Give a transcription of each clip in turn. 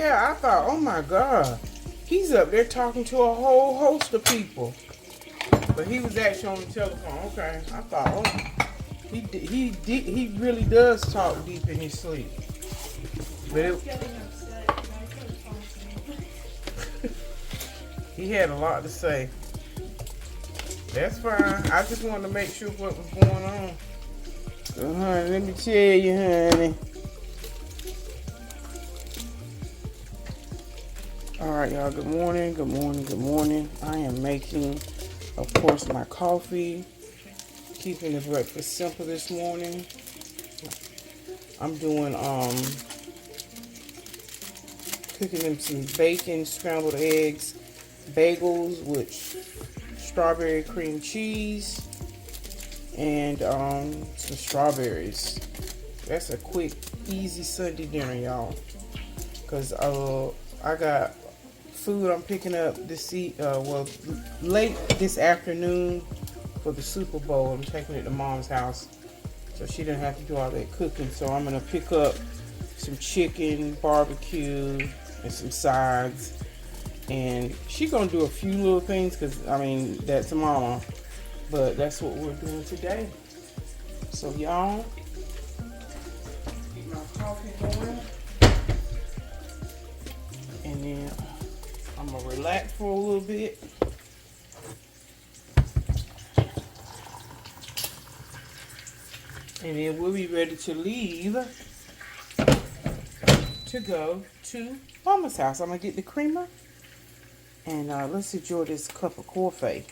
Yeah, I thought, oh my God, he's up there talking to a whole host of people. But he was actually on the telephone. Okay, I thought, oh, he really does talk deep in his sleep. But he had a lot to say. That's fine. I just wanted to make sure what was going on. So, honey, let me tell you, honey. All right, y'all. Good morning. Good morning. Good morning. I am making, of course, my coffee. Keeping the breakfast simple this morning. I'm doing cooking them some bacon, scrambled eggs, bagels with strawberry cream cheese, and some strawberries. That's a quick, easy Sunday dinner, y'all. Cause I got food I'm picking up late this afternoon for the Super Bowl. I'm taking it to Mom's house, so she didn't have to do all that cooking. So I'm gonna pick up some chicken, barbecue, and some sides. And she's gonna do a few little things, cause I mean that's Mama. But that's what we're doing today. So y'all, get my coffee going, and then I'm gonna relax for a little bit. And then we'll be ready to leave to go to Mama's house. I'm gonna get the creamer, and let's enjoy this cup of coffee.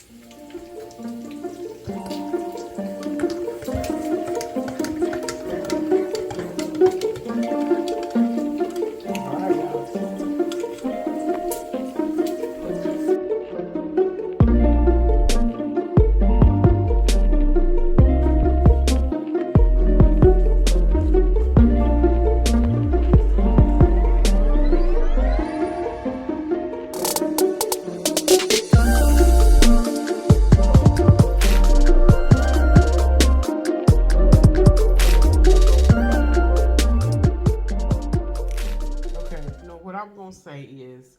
What I'm gonna say is,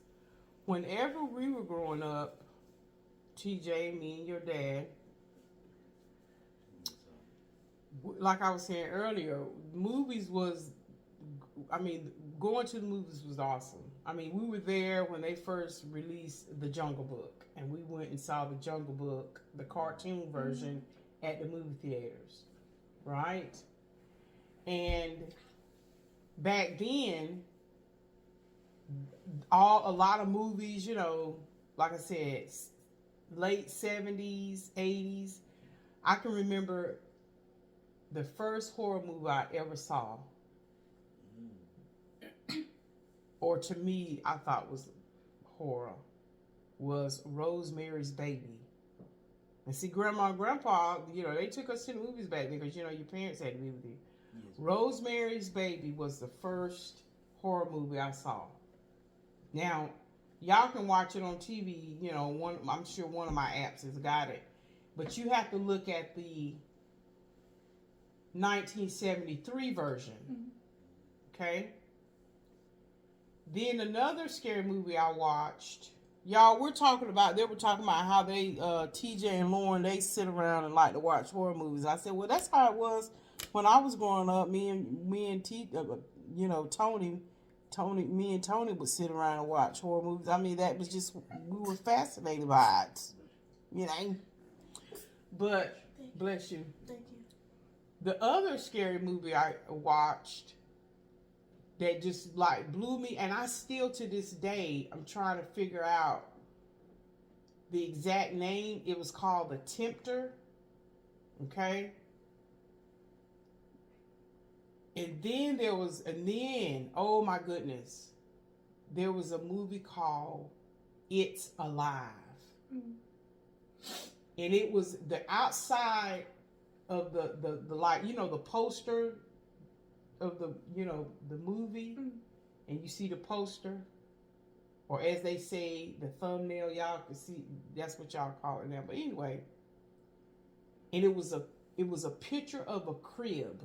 whenever we were growing up, TJ, me, and your dad, like I was saying earlier, movies was, I mean, going to the movies was awesome. I mean, we were there when they first released The Jungle Book, and we went and saw The Jungle Book, the cartoon version, at the movie theaters, right? And back then, a lot of movies, you know, like I said, late 70s, 80s. I can remember the first horror movie I ever saw, or to me, I thought was horror, was Rosemary's Baby. And see, Grandma and Grandpa, you know, they took us to the movies back then because, you know, your parents had to be with you. Yes. Rosemary's Baby was the first horror movie I saw. Now, y'all can watch it on TV, you know, I'm sure one of my apps has got it. But you have to look at the 1973 version. Okay? Then another scary movie I watched, y'all, they were talking about how they, TJ and Lauren, they sit around and like to watch horror movies. I said, well, that's how it was when I was growing up. Me and Tony would sit around and watch horror movies. I mean, that was just, we were fascinated by it, you know. But, bless you. Thank you. The other scary movie I watched that just like blew me, and I still to this day, I'm trying to figure out the exact name. It was called The Tempter. Okay. And then, oh my goodness, there was a movie called It's Alive. And it was the outside of the like, you know, the poster of the, you know, the movie, and you see the poster, or as they say, the thumbnail, y'all can see, that's what y'all call it now. But anyway, and it was a picture of a crib,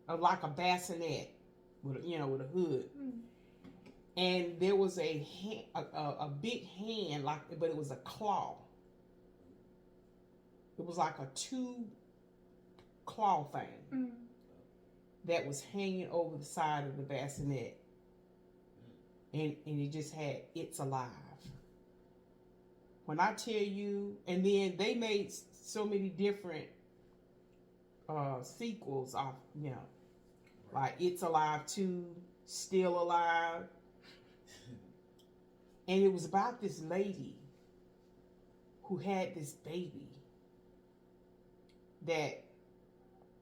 of like a bassinet with a, you know, with a hood. and there was a hand, a big hand, like, but it was a claw. It was like a two claw thing that was hanging over the side of the bassinet, and it just had "It's Alive." When I tell you, and then they made so many different sequels off, like "It's Alive 2," "Still Alive," and it was about this lady who had this baby that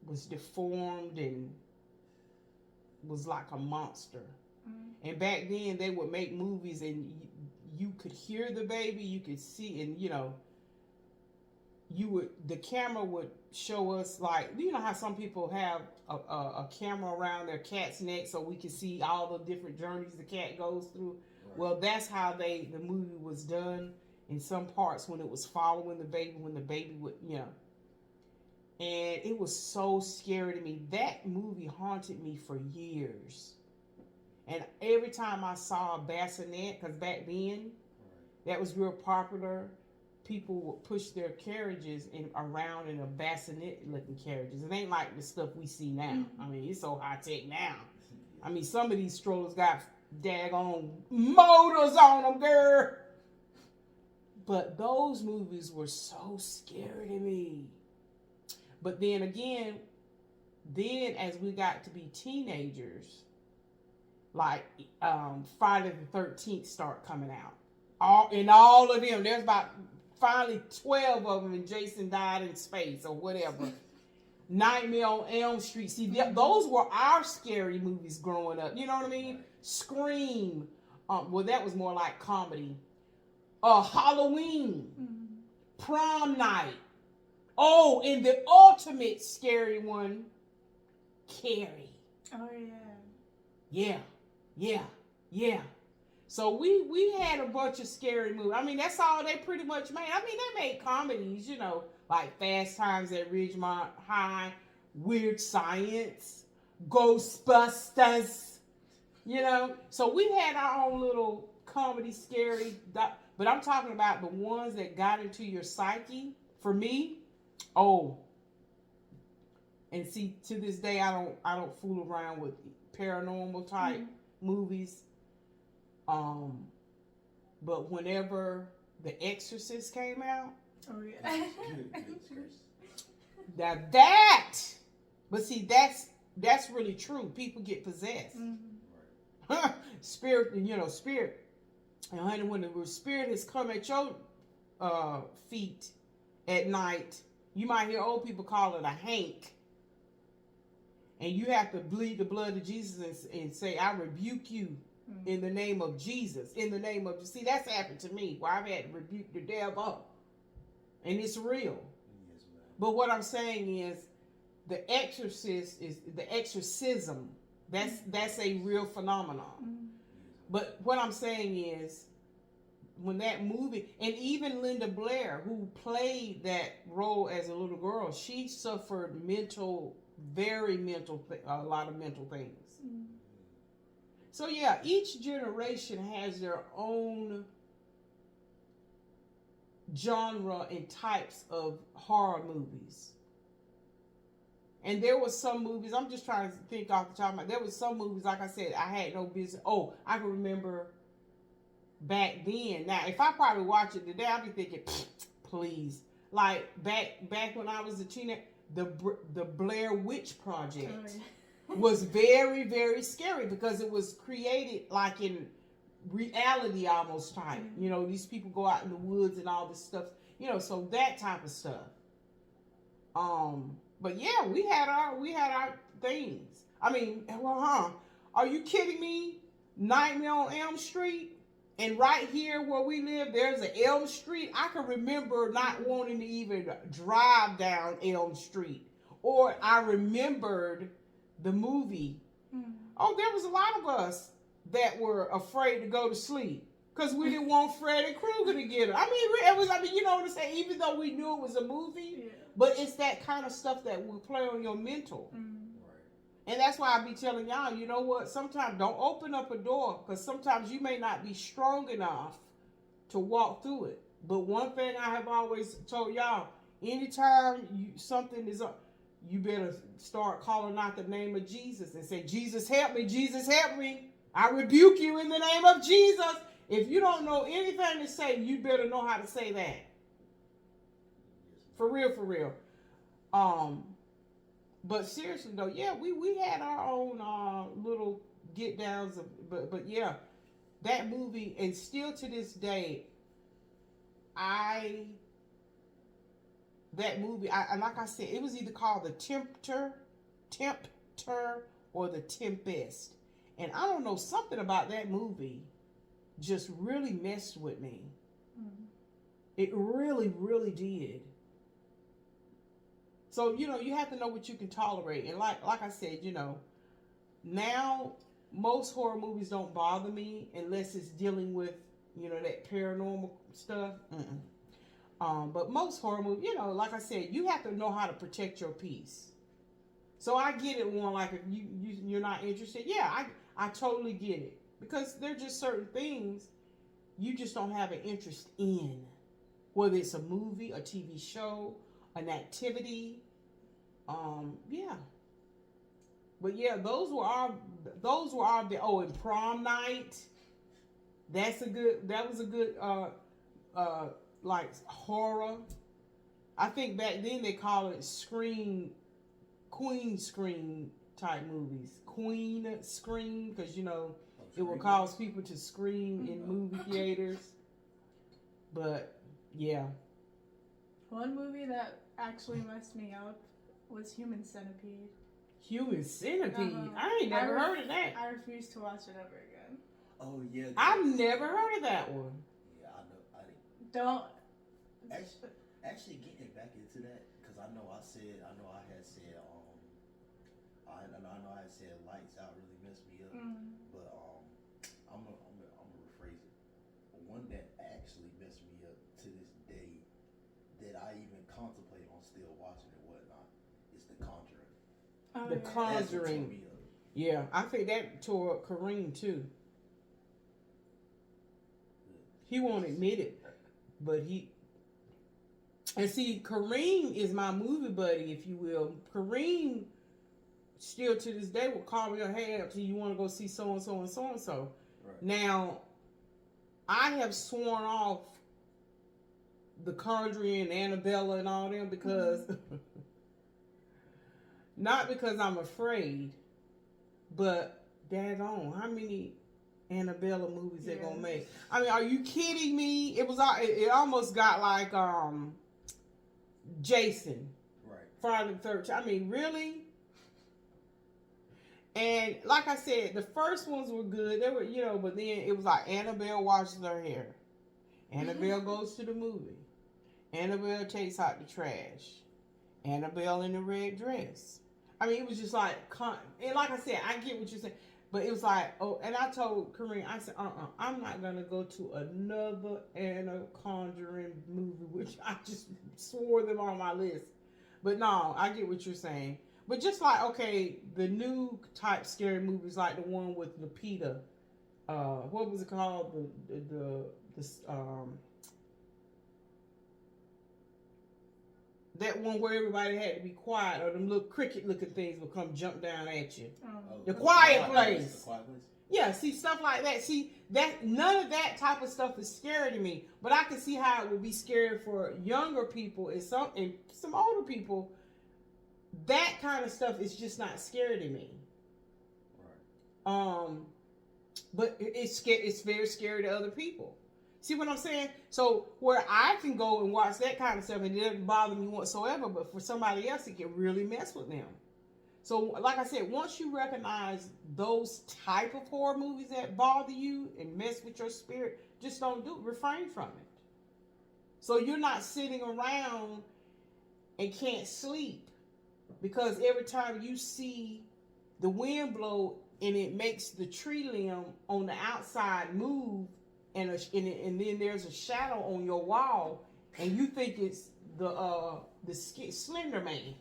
was deformed and was like a monster. And back then they would make movies and you could hear the baby, you could see, and the camera would show us, like, how some people have a camera around their cat's neck so we can see all the different journeys the cat goes through. Right. Well, that's how the movie was done in some parts, when it was following the baby, when the baby would, and it was so scary to me. That movie haunted me for years. And every time I saw a bassinet, because back then, that was real popular, people would push their carriages around in a bassinet-looking carriages. It ain't like the stuff we see now. I mean, it's so high-tech now. I mean, some of these strollers got daggone motors on them, girl. But those movies were so scary to me. But then again, as we got to be teenagers, like Friday the 13th start coming out. All of them, there's about finally 12 of them, and Jason died in space or whatever. Nightmare on Elm Street. See, those were our scary movies growing up. You know what I mean? Scream. Well, that was more like comedy. Halloween. Prom night. Oh, and the ultimate scary one, Carrie. Oh, yeah. Yeah. So we had a bunch of scary movies. I mean, that's all they pretty much made. I mean, they made comedies, like Fast Times at Ridgemont High, Weird Science, Ghostbusters, So we had our own little comedy, scary, but I'm talking about the ones that got into your psyche. For me, and see, to this day, I don't fool around with paranormal type movies. But whenever The Exorcist came out, but see, that's really true. People get possessed. Spirit. And honey, when the spirit has come at your feet at night, you might hear old people call it a hank. And you have to bleed the blood of Jesus and say, I rebuke you in the name of Jesus. In the name of, see, that's happened to me, where I've had to rebuke the devil. And it's real. Yes, but what I'm saying is, the exorcism. That's a real phenomenon. But what I'm saying is, when that movie, and even Linda Blair, who played that role as a little girl, she suffered a lot of mental things. So yeah, each generation has their own genre and types of horror movies. And there were some movies, I'm just trying to think off the top of my head, there was some movies, like I said, I had no business. I can remember back then. Now, if I probably watch it today, I'd be thinking, please. Like, back when I was a teenager, the Blair Witch Project was very, very scary, because it was created like in reality almost type. These people go out in the woods and all this stuff. So that type of stuff. But yeah, we had our things. I mean, are you kidding me? Nightmare on Elm Street, and right here where we live, there's an Elm Street. I can remember not wanting to even drive down Elm Street. Or I remembered the movie. There was a lot of us that were afraid to go to sleep because we didn't want Freddy Krueger to get her. I mean, you know what I'm saying? Even though we knew it was a movie, but it's that kind of stuff that will play on your mental. And that's why I be telling y'all, you know what? Sometimes don't open up a door because sometimes you may not be strong enough to walk through it. But one thing I have always told y'all, anytime something is up, you better start calling out the name of Jesus and say, Jesus help me, Jesus help me. I rebuke you in the name of Jesus. If you don't know anything to say, you better know how to say that. For real, for real. But seriously though, yeah, we had our own little get downs, but yeah, that movie, and still to this day, that movie, like I said, it was either called The Tempter, or The Tempest, and I don't know, something about that movie just really messed with me. Mm-hmm. It really, really did. So, you have to know what you can tolerate. And like I said, now most horror movies don't bother me unless it's dealing with, that paranormal stuff. But most horror movies, like I said, you have to know how to protect your peace. So I get it, one, like if you're not interested. Yeah, I totally get it. Because there are just certain things you just don't have an interest in. Whether it's a movie, a TV show, an activity, yeah. But yeah, those were our and prom night. That was a good like horror. I think back then they call it queen scream type movies. Queen scream, because it will cause people to scream in movie theaters. But yeah. One movie that actually messed me up was Human Centipede. Human Centipede? I ain't never heard of that. I refuse to watch it ever again. Oh, yeah. I've never heard of that one. Yeah, I know. I didn't. Don't. Actually, getting back into that, because I know I had said, Lights Out really messed me up. Mm. But I'm gonna rephrase it. One that actually messed me up to this day, that I even contemplate on still watching and whatnot, is The Conjuring. The Conjuring. Yeah, I think that tore up Kareem too. He won't admit it, but and see, Kareem is my movie buddy, if you will. Kareem still to this day will call me up, hey, do you want to go see so and so and so and so? Right. Now, I have sworn off The Conjuring and Annabella and all them because not because I'm afraid, but daggone, how many Annabella movies they're gonna make? I mean, are you kidding me? It almost got like Jason, right? Friday the 13th. I mean, really? And like I said, the first ones were good. They were, but then it was like Annabelle washes her hair. Annabelle goes to the movie. Annabelle takes out the trash. Annabelle in the red dress. I mean, it was just like, and like I said, I get what you're saying, but it was like, and I told Kareem, I said, I'm not gonna go to another Anna Conjuring movie, which I just swore them on my list. But no, I get what you're saying. But just like, okay, the new type scary movies, like the one with Lupita, what was it called? That one where everybody had to be quiet, or them little cricket-looking things would come jump down at you. The Quiet Place. The Quiet Place. Yeah, see, stuff like that. See, none of that type of stuff is scary to me. But I can see how it would be scary for younger people and some older people. That kind of stuff is just not scary to me. Right. But it's very scary to other people. See what I'm saying? So where I can go and watch that kind of stuff and it doesn't bother me whatsoever, but for somebody else it can really mess with them. So like I said, once you recognize those type of horror movies that bother you and mess with your spirit, just don't refrain from it. So you're not sitting around and can't sleep because every time you see the wind blow and it makes the tree limb on the outside move, and then there's a shadow on your wall, and you think it's the Slender Man.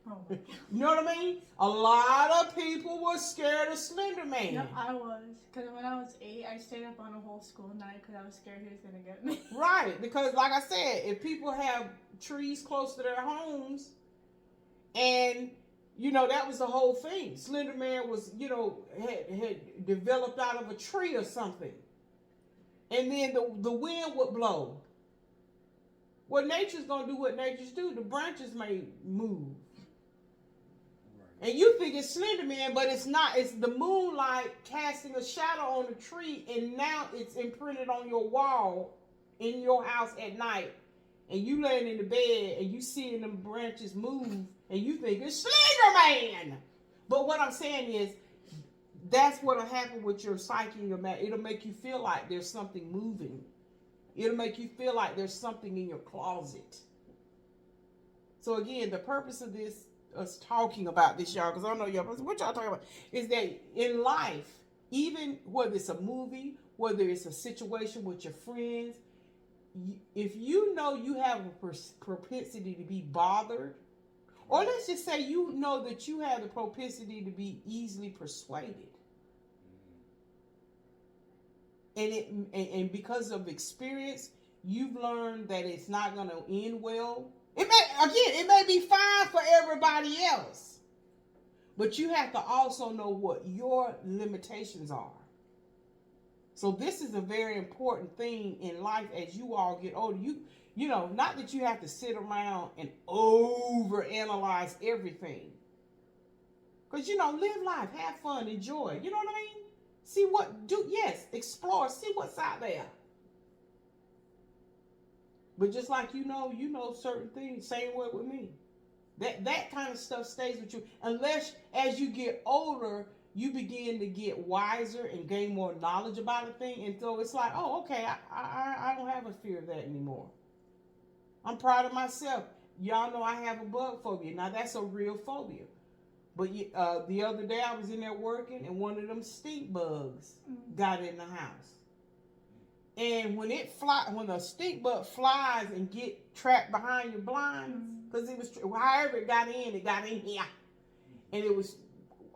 Oh my God. You know what I mean? A lot of people were scared of Slender Man. No, I was. Because when I was 8, I stayed up on a whole school night because I was scared he was going to get me. Right, because like I said, if people have trees close to their homes, and that was the whole thing. Slender Man was, had developed out of a tree or something, and then the wind would blow. Well, nature's gonna do what nature's do. The branches may move. And you think it's Slender Man, but it's not. It's the moonlight casting a shadow on the tree, and now it's imprinted on your wall in your house at night. And you laying in the bed, and you seeing them branches move, and you think it's Slender Man. But what I'm saying is, that's what'll happen with your psyche. It'll make you feel like there's something moving. It'll make you feel like there's something in your closet. So again, the purpose of this, us talking about this, y'all, because I know y'all, what y'all talking about, is that in life, even whether it's a movie, whether it's a situation with your friends, if you know you have a propensity to be bothered, or let's just say you know that you have the propensity to be easily persuaded, and because of experience, you've learned that it's not going to end well. It may be fine for everybody else, but you have to also know what your limitations are. So this is a very important thing in life as you all get older. You know, not that you have to sit around and overanalyze everything. Because, live life, have fun, enjoy. You know what I mean? Explore, see what's out there. But just like you know certain things, same way with me. That kind of stuff stays with you. Unless as you get older, you begin to get wiser and gain more knowledge about a thing. And so it's like, oh, okay, I don't have a fear of that anymore. I'm proud of myself. Y'all know I have a bug phobia. Now, that's a real phobia. But the other day I was in there working, and one of them stink bugs got in the house. And when a stink bug flies and get trapped behind your blinds, because however it got in here. And it was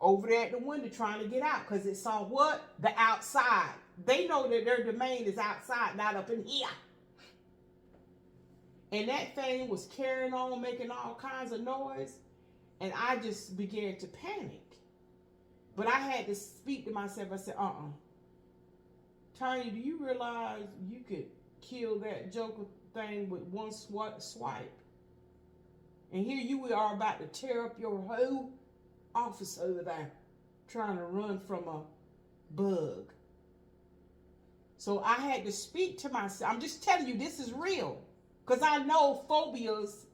over there at the window trying to get out because it saw what? The outside. They know that their domain is outside, not up in here. And that thing was carrying on, making all kinds of noise. And I just began to panic. But I had to speak to myself. I said, Tanya, do you realize you could kill that Joker thing with one swipe? And here you are about to tear up your whole office over there, trying to run from a bug. So I had to speak to myself. I'm just telling you, this is real. Because I know phobias,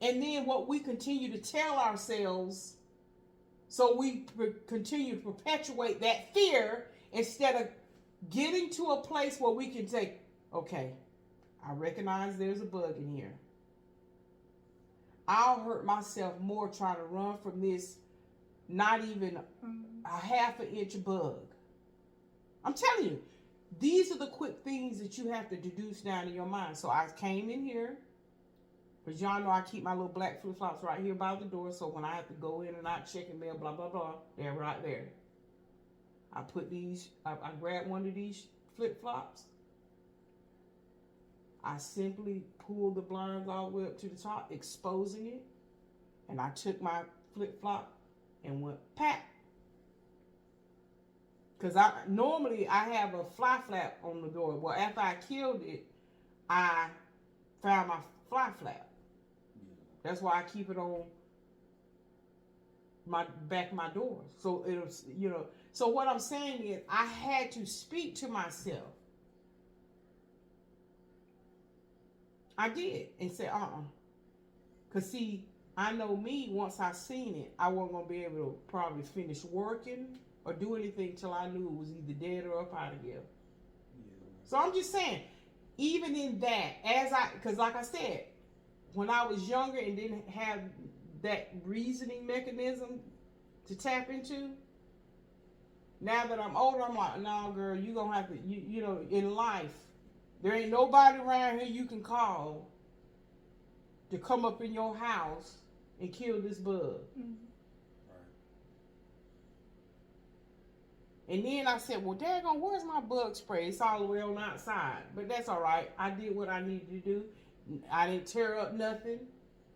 and then what we continue to tell ourselves, so we continue to perpetuate that fear instead of getting to a place where we can say, okay, I recognize there's a bug in here. I'll hurt myself more trying to run from this not even a half an inch bug. I'm telling you, these are the quick things that you have to deduce down in your mind. So I came in here, because y'all know I keep my little black flip-flops right here by the door, so when I have to go in and out, checking mail, blah, blah, blah, they're right there. I grabbed one of these flip-flops. I simply pulled the blinds all the way up to the top, exposing it. And I took my flip-flop and went pat. Because normally I have a fly flap on the door. Well, after I killed it, I found my fly flap. That's why I keep it on my back of my door. So it'll, so what I'm saying is I had to speak to myself. I did, and say, Because see, I know me, once I seen it, I wasn't going to be able to probably finish working or do anything till I knew it was either dead or up out of here. Yeah. So I'm just saying, even in that, because like I said, when I was younger and didn't have that reasoning mechanism to tap into, now that I'm older, I'm like, no, girl, you going to have to, in life, there ain't nobody around here you can call to come up in your house and kill this bug. And then I said, well, daggone, where's my bug spray? It's all the way on the outside. But that's all right. I did what I needed to do. I didn't tear up nothing.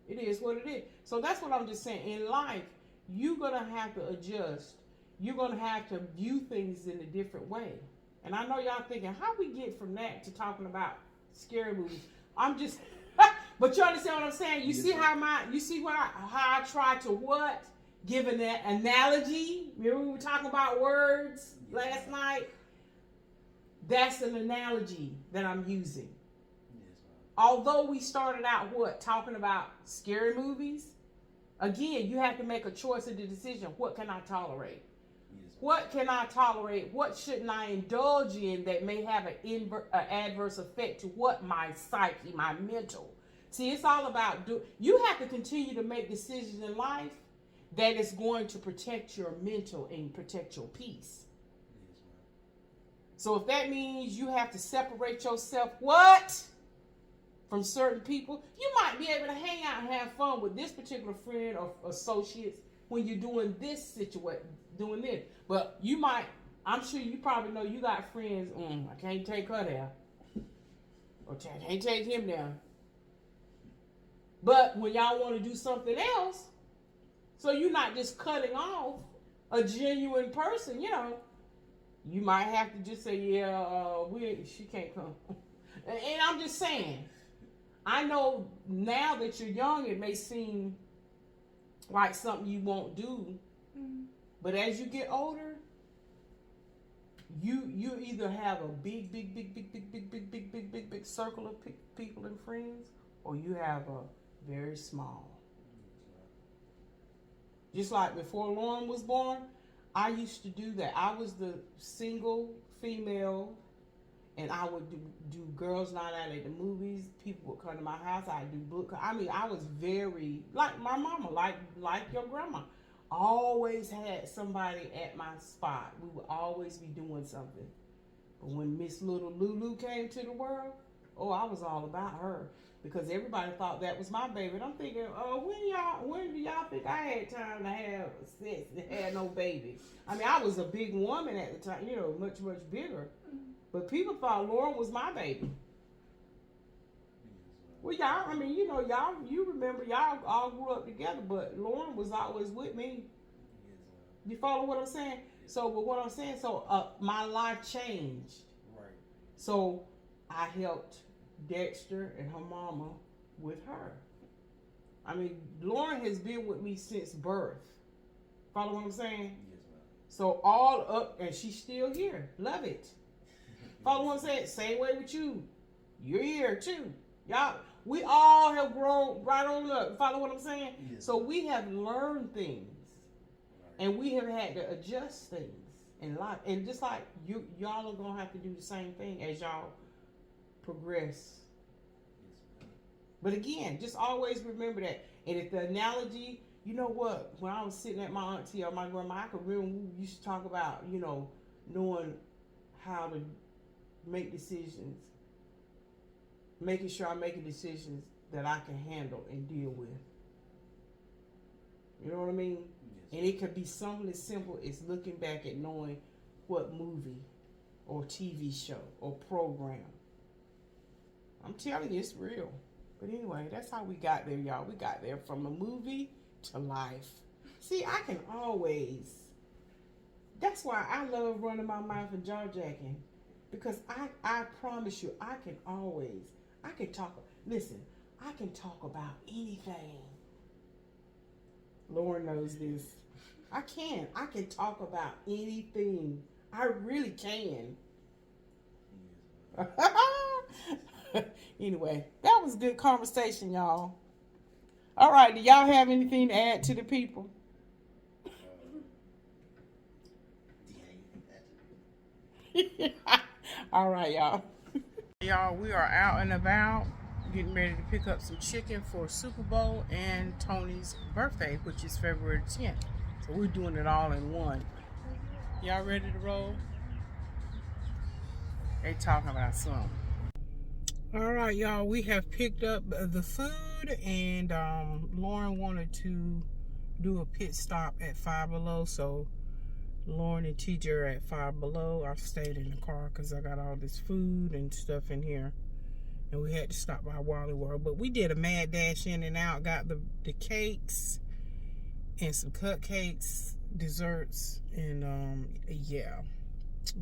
It is what it is. So that's what I'm just saying. In life, you're going to have to adjust. You're going to have to view things in a different way. And I know y'all thinking, how we get from that to talking about scary movies? I'm just, but you understand what I'm saying? You see how I try to what? Give an analogy. Remember we were talking about words last night? That's an analogy that I'm using. Although we started out talking about scary movies, again, you have to make a choice of the decision. What can I tolerate? What can I tolerate? What shouldn't I indulge in that may have an adverse effect to what my psyche, my mental? See, it's all about you have to continue to make decisions in life that is going to protect your mental and protect your peace. So if that means you have to separate yourself, from certain people, you might be able to hang out and have fun with this particular friend or associates when you're doing this situation, doing this. But you might, I'm sure you probably know you got friends, I can't take her there. Or I can't take him there. But when y'all want to do something else, so you're not just cutting off a genuine person, you might have to just say, she can't come. And I'm just saying, I know now that you're young, it may seem like something you won't do. But as you get older, you either have a big circle of people and friends, or you have a very small. Just like before Lauren was born, I used to do that. I was the single female, and I would do girls' night out at the movies. People would come to my house. I'd do book. I mean, I was very like my mama, like your grandma. Always had somebody at my spot. We would always be doing something. But when Miss Little Lulu came to the world, I was all about her. Because everybody thought that was my baby. And I'm thinking, when do y'all think I had time to have sex and had no baby? I mean, I was a big woman at the time, much, much bigger. But people thought Lauren was my baby. Well, y'all, I mean, you remember y'all all grew up together, but Lauren was always with me. You follow what I'm saying? So, but what I'm saying, my life changed. Right. So, I helped Dexter and her mama with her. I mean, Lauren has been with me since birth. Follow what I'm saying? Yes, ma'am. So all up, and she's still here. Love it. Follow what I'm saying? Same way with you. You're here too. Y'all, we all have grown right on up. Follow what I'm saying? Yes. So we have learned things, and we have had to adjust things in life. And just like y'all are gonna have to do the same thing as y'all progress. But again, just always remember that. And if the analogy, you know what, when I was sitting at my auntie or my grandma, I could remember we used to talk about, knowing how to make decisions, making sure I'm making decisions that I can handle and deal with. You know what I mean? Yes. And it could be something as simple as looking back at knowing what movie or TV show or program. I'm telling you, it's real. But anyway, that's how we got there, y'all. We got there from a movie to life. See, I can always. That's why I love running my mouth and jaw jacking. Because I promise you, I can talk. Listen, I can talk about anything. Lauren knows this. I can talk about anything. I really can. Anyway, that was good conversation, y'all. All right, do y'all have anything to add to the people? All right, y'all. Y'all, we are out and about getting ready to pick up some chicken for Super Bowl and Tony's birthday, which is February 10th. So we're doing it all in one. Y'all ready to roll? They talking about something. All right, y'all, we have picked up the food, and Lauren wanted to do a pit stop at Five Below, so Lauren and TJ are at Five Below. I stayed in the car because I got all this food and stuff in here, and we had to stop by Wally World, but we did a mad dash in and out, got the cakes and some cupcakes, desserts, and yeah,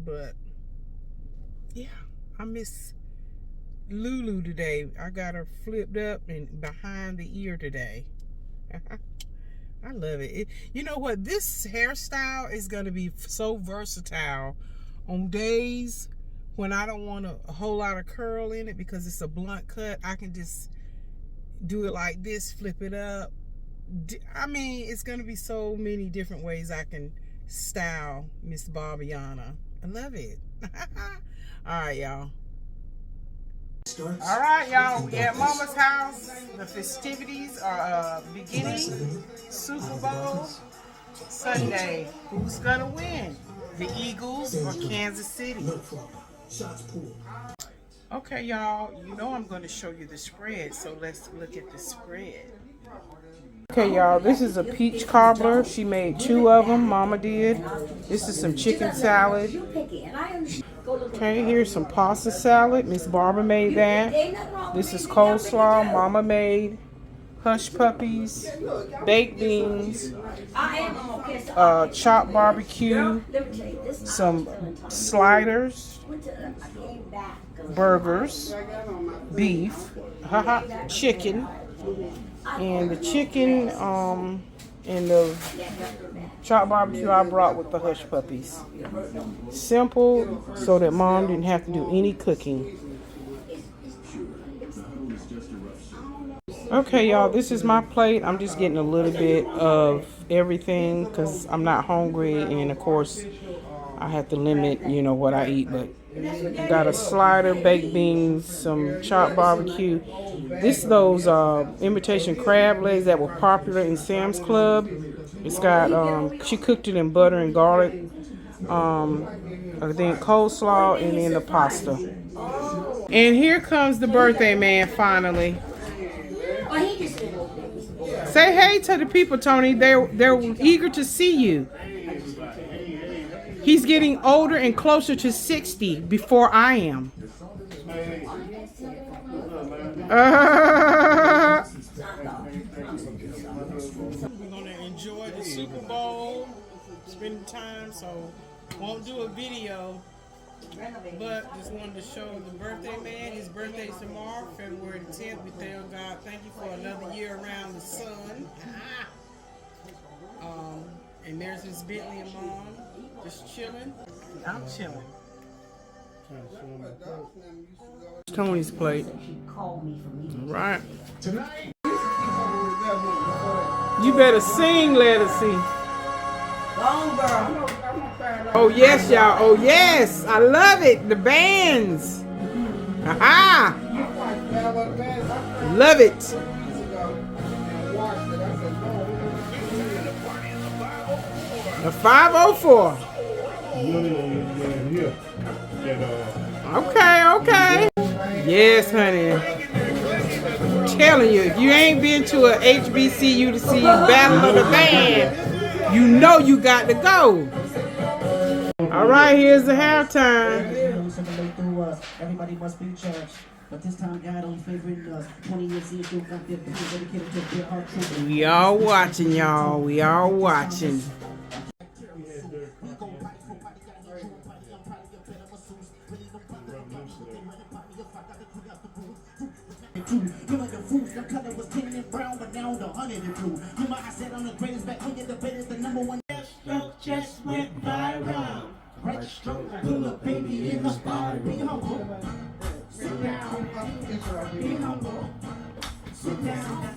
but yeah, I miss Lulu today. I got her flipped up and behind the ear today. I love it. You know what? This hairstyle is going to be so versatile on days when I don't want a whole lot of curl in it because it's a blunt cut. I can just do it like this, flip it up. I mean, it's going to be so many different ways I can style Miss Barbiana. I love it. All right, y'all. All right, y'all, we at Mama's house. The festivities are beginning. Super Bowl Sunday. Who's gonna win? The Eagles or Kansas City? Okay, y'all, you know I'm gonna show you the spread, so let's look at the spread. Okay, y'all, this is a peach cobbler. She made 2 of them, Mama did. This is some chicken salad. Okay, here's some pasta salad. Miss Barbara made that. This is coleslaw. Mama made hush puppies, baked beans, chopped barbecue, some sliders, burgers, beef, chicken, and the chicken and the chopped barbecue I brought with the hush puppies. Simple, so that Mom didn't have to do any cooking. Okay, y'all, this is my plate. I'm just getting a little bit of everything because I'm not hungry, and of course I have to limit, you know, what I eat. But got a slider, baked beans, some chopped barbecue. Those imitation crab legs that were popular in Sam's Club. It's got she cooked it in butter and garlic. Then coleslaw, and then the pasta. And here comes the birthday man finally. Say hey to the people, Tony. They're eager to see you. He's getting older and closer to 60 before I am. We're gonna enjoy the Super Bowl, spend time, so won't do a video, but just wanted to show the birthday man. His birthday's tomorrow, February the 10th. We tell God thank you for another year around the sun. And there's his Bentley and Mom just chilling. I'm chilling. Tony's plate. Right. You better sing, let us see. Oh yes, y'all. Oh yes. I love it. The bands. Aha. Love it. The 504. Okay. Yes, honey. I'm telling you, if you ain't been to a HBCU to see Battle of the Band, you know you got to go. All right, here's the halftime. Everybody must be judged. But this time, God only favoring us. 20 years in, dedicated to their heart truth. We all watching, y'all. We all watching. You like the fruits, the color was 10 and brown, but now the 100 and blue. You might have said I'm the greatest back when you're the better, the number one. Stroke just went viral. Right stroke, pull a baby in the spot. Be humble. Sit down. Be humble. Sit down.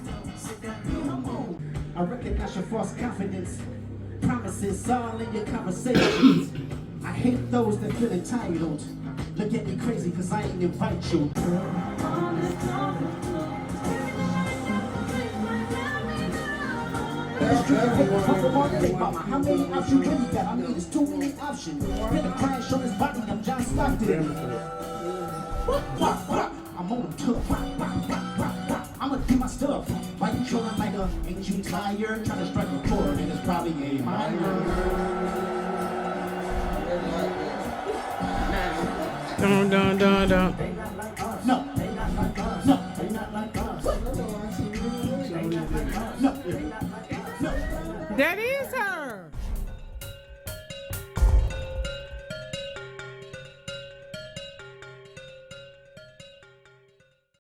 Be humble. I recognize your false confidence. Promises all in your conversations. I hate those that feel entitled. Look at me crazy cause I ain't invite you. How many options you got? I mean, it's too many options. Been a crying, show his body, I'm John Stockton. I'm on them tough. I'ma do my stuff. Why you trolling like a, ain't you tired? Trying to strike a chord and it's probably a minor. Dun, dun, dun, dun. No, they not like us. No, they not like us. No, That is her.